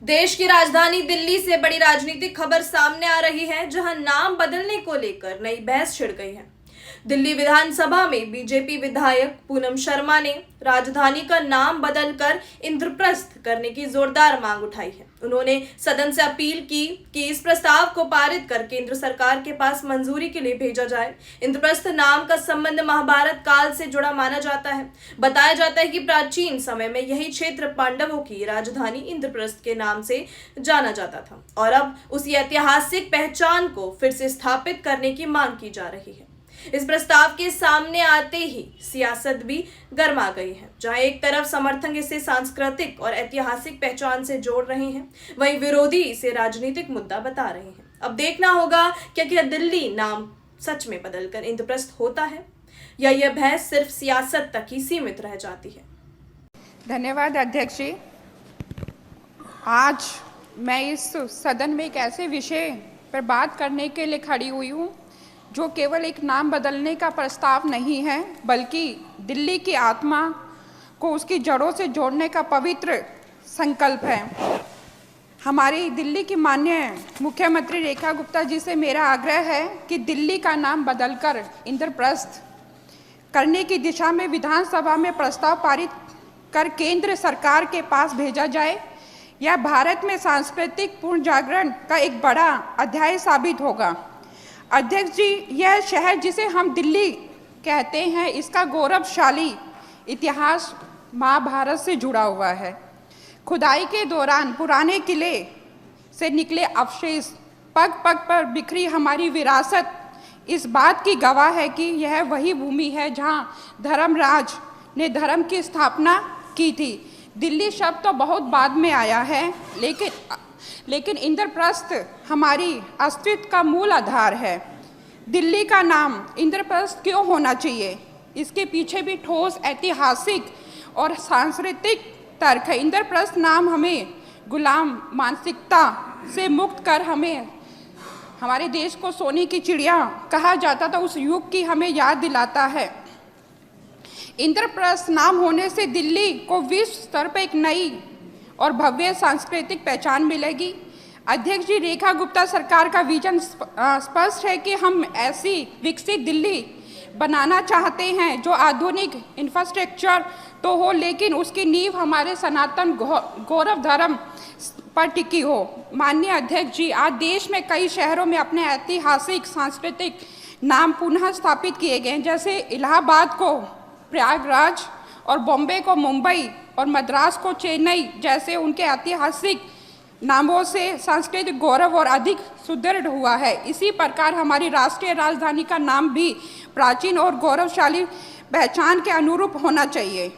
देश की राजधानी दिल्ली से बड़ी राजनीतिक खबर सामने आ रही है, जहां नाम बदलने को लेकर नई बहस छिड़ गई है। दिल्ली विधानसभा में बीजेपी विधायक पूनम शर्मा ने राजधानी का नाम बदलकर इंद्रप्रस्थ करने की जोरदार मांग उठाई है। उन्होंने सदन से अपील की कि इस प्रस्ताव को पारित कर केंद्र सरकार के पास मंजूरी के लिए भेजा जाए। इंद्रप्रस्थ नाम का संबंध महाभारत काल से जुड़ा माना जाता है। बताया जाता है कि प्राचीन समय में यही क्षेत्र पांडवों की राजधानी इंद्रप्रस्थ के नाम से जाना जाता था और अब उसी ऐतिहासिक पहचान को फिर से स्थापित करने की मांग की जा रही है। इस प्रस्ताव के सामने आते ही सियासत भी गर्मा गई है। जहां एक तरफ समर्थक इसे सांस्कृतिक और ऐतिहासिक पहचान से जोड़ रहे हैं, वहीं विरोधी इसे राजनीतिक मुद्दा बता रहे हैं। अब देखना होगा कि क्या दिल्ली नाम सच में बदलकर इंद्रप्रस्थ होता है या यह बहस सिर्फ सियासत तक ही सीमित रह जाती है। धन्यवाद अध्यक्ष जी। आज मैं इस सदन में एक ऐसे विषय पर बात करने के लिए खड़ी हुई हूँ जो केवल एक नाम बदलने का प्रस्ताव नहीं है, बल्कि दिल्ली की आत्मा को उसकी जड़ों से जोड़ने का पवित्र संकल्प है। हमारी दिल्ली की माननीय मुख्यमंत्री रेखा गुप्ता जी से मेरा आग्रह है कि दिल्ली का नाम बदलकर इंद्रप्रस्थ करने की दिशा में विधानसभा में प्रस्ताव पारित कर केंद्र सरकार के पास भेजा जाए। यह भारत में सांस्कृतिक पुनर्जागरण का एक बड़ा अध्याय साबित होगा। अध्यक्ष जी, यह शहर जिसे हम दिल्ली कहते हैं, इसका गौरवशाली इतिहास महाभारत से जुड़ा हुआ है। खुदाई के दौरान पुराने किले से निकले अवशेष, पग पग पर बिखरी हमारी विरासत इस बात की गवाह है कि यह वही भूमि है जहां धर्मराज ने धर्म की स्थापना की थी। दिल्ली शब्द तो बहुत बाद में आया है, लेकिन इंद्रप्रस्थ हमारी अस्तित्व का मूल आधार है। दिल्ली का नाम इंद्रप्रस्थ क्यों होना चाहिए, इसके पीछे भी ठोस ऐतिहासिक और सांस्कृतिक तर्क है। इंद्रप्रस्थ नाम हमें गुलाम मानसिकता से मुक्त कर हमारे देश को सोने की चिड़िया कहा जाता था, उस युग की हमें याद दिलाता है। इंद्रप्रस्थ नाम होने से दिल्ली को विश्व स्तर पर एक नई और भव्य सांस्कृतिक पहचान मिलेगी। अध्यक्ष जी, रेखा गुप्ता सरकार का विजन स्पष्ट है कि हम ऐसी विकसित दिल्ली बनाना चाहते हैं जो आधुनिक इंफ्रास्ट्रक्चर तो हो, लेकिन उसकी नींव हमारे सनातन गौरव धर्म पर टिकी हो। माननीय अध्यक्ष जी, आज देश में कई शहरों में अपने ऐतिहासिक सांस्कृतिक नाम पुनः स्थापित किए गए हैं, जैसे इलाहाबाद को प्रयागराज और बॉम्बे को मुंबई और मद्रास को चेन्नई जैसे उनके ऐतिहासिक नामों से सांस्कृतिक गौरव और अधिक सुदृढ़ हुआ है। इसी प्रकार हमारी राष्ट्रीय राजधानी का नाम भी प्राचीन और गौरवशाली पहचान के अनुरूप होना चाहिए।